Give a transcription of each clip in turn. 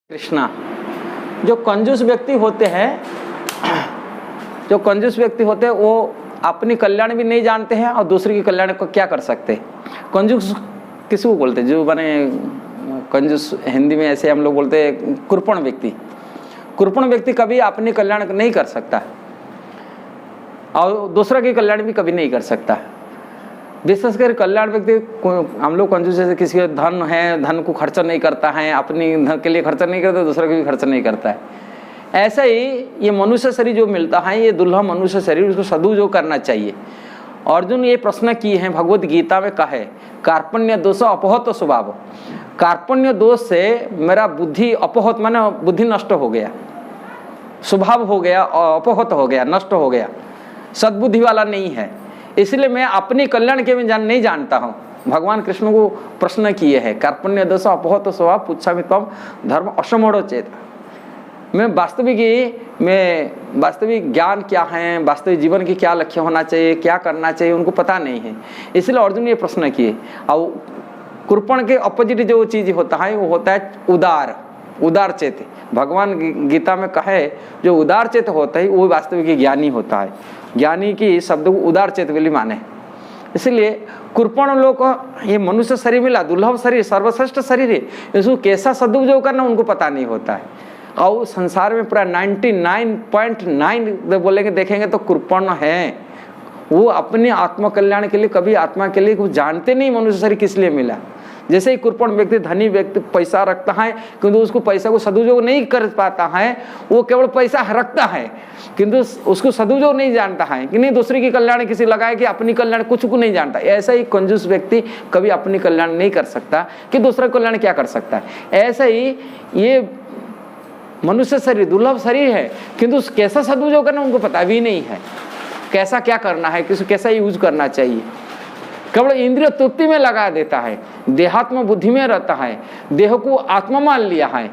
कृष्णा। जो कंजूस व्यक्ति होते हैं वो अपनी कल्याण भी नहीं जानते हैं और दूसरे की कल्याण को क्या कर सकते हैं। कंजूस किसको बोलते हैं? जो बने कंजूस हिंदी में ऐसे हम लोग बोलते हैं कृपण व्यक्ति। कृपण व्यक्ति कभी अपनी कल्याण नहीं कर सकता और दूसरा की कल्याण भी कभी नहीं कर सकता। विशेषकर कल्याण व्यक्ति हम लोग कंजूस जैसे किसी का धन है, धन को खर्चा नहीं करता है, अपनी धन के लिए खर्चा नहीं करता, दूसरा के भी खर्चा नहीं करता है। ऐसा ही ये मनुष्य शरीर जो मिलता है, ये दुर्लभ मनुष्य शरीर, उसको सदुपयोग करना चाहिए। अर्जुन ये प्रश्न किए हैं, भगवत गीता में कहे कार्पण्य दोष अपहत स्वभाव। कार्पण्य दोष से मेरा बुद्धि अपहत माने बुद्धि नष्ट हो गया, स्वभाव हो गया, अपहत हो गया, नष्ट हो गया, सद्बुद्धि वाला नहीं है, इसलिए मैं अपनी कल्याण के में नहीं जानता हूँ। भगवान कृष्ण को प्रश्न किए हैं कार्पण्य दोष अपहत स्वभाव पुच्छामि त्वं धर्म असमोढ़ चेत। मैं वास्तविक ज्ञान क्या है, वास्तविक जीवन की क्या लक्ष्य होना चाहिए, क्या करना चाहिए, उनको पता नहीं है, इसलिए अर्जुन ये प्रश्न किए। और कृपण के अपोजिट जो चीज होता है वो होता है उदार चेत। भगवान गीता में कहे जो उदार चेत होता है वो वास्तविक ज्ञानी होता है। ज्ञानी की शब्द को उदार चेत के लिए माने। इसलिए कृपण लोग ये मनुष्य शरीर मिला, दुर्लभ शरीर, सर्वश्रेष्ठ शरीर है, इसको कैसा सदुपयोग करना उनको पता नहीं होता है। और संसार में पूरा 99.9 बोलेंगे देखेंगे तो कृपण है। वो अपने आत्म कल्याण के लिए कभी आत्मा के लिए कुछ जानते नहीं मनुष्य शरीर किस लिए मिला। जैसे ही कृपण व्यक्ति, धनी व्यक्ति पैसा रखता है किंतु उसको पैसा को सदुपयोग नहीं कर पाता है, वो केवल पैसा रखता है किंतु उसको सदुपयोग नहीं जानता है कि नहीं दूसरे की कल्याण किसी लगाए कि अपनी कल्याण कुछ को नहीं जानता। ऐसा ही कंजूस व्यक्ति कभी अपनी कल्याण नहीं कर सकता कि दूसरा कल्याण क्या कर सकता है। ऐसा ही ये मनुष्य शरीर दुर्लभ शरीर है किंतु कैसा सदुपयोग करना उनको पता भी नहीं है, कैसा क्या करना है, किसी कैसा यूज करना चाहिए। केवल इंद्रिय तृप्ति में लगा देता है, देहात्म बुद्धि में रहता है, देह को आत्मा मान लिया है।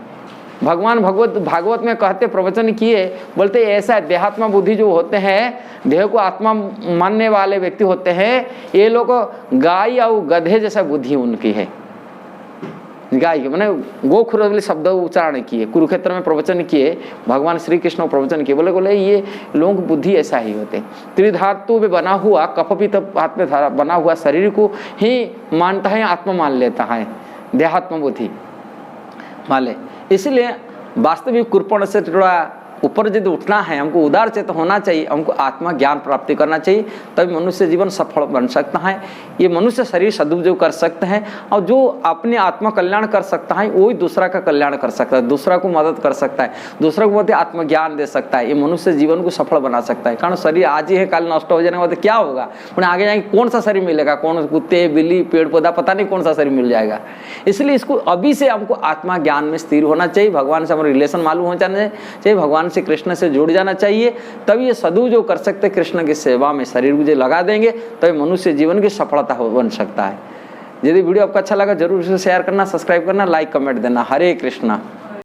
भगवान भागवत में कहते, प्रवचन किए, बोलते ऐसा देहात्मा बुद्धि जो होते हैं, देह को आत्मा मानने वाले व्यक्ति होते हैं, ये लोग गाय और गधे जैसा बुद्धि उनकी है। गाय के मैंने गोखुर शब्द उच्चारण किए, कुरुक्षेत्र में प्रवचन किए, भगवान श्री कृष्ण प्रवचन किए, बोले ये लोगों की बुद्धि ऐसा ही होते। त्रिधातु में बना हुआ कफपित हाथ में बना हुआ शरीर को ही मानता है, आत्मा मान लेता है, देहात्म बुद्धि मान ले। इसलिए वास्तविक कृपण से थोड़ा ऊपर यदि उठना है, हमको उदार चेत होना चाहिए, हमको आत्मा ज्ञान प्राप्ति करना चाहिए, तभी मनुष्य जीवन सफल बन सकता है। ये मनुष्य शरीर सदुपयोग कर सकते हैं और जो अपने आत्मा कल्याण कर सकता है वही दूसरा का कल्याण कर सकता है, दूसरा को मदद कर सकता है, दूसरा को बहुत आत्मज्ञान दे सकता है। ये मनुष्य जीवन को सफल बना सकता है। कारण शरीर आज ही है, कल नष्ट हो जाने के बाद क्या होगा, उन्हें आगे जाएंगे कौन सा शरीर मिलेगा, कौन कुत्ते बिल्ली पेड़ पौधा पता नहीं कौन सा शरीर मिल जाएगा। इसलिए इसको अभी से हमको आत्मा ज्ञान में स्थिर होना चाहिए, भगवान से हमारा रिलेशन मालूम हो जाना चाहिए, भगवान से कृष्ण से जुड़ जाना चाहिए, तभी ये सदुपयोग कर सकते। कृष्ण की सेवा में शरीर को लगा देंगे तभी मनुष्य जीवन की सफलता बन सकता है। यदि वीडियो आपको अच्छा लगा जरूर इसे शेयर करना, सब्सक्राइब करना, लाइक कमेंट देना। हरे कृष्णा।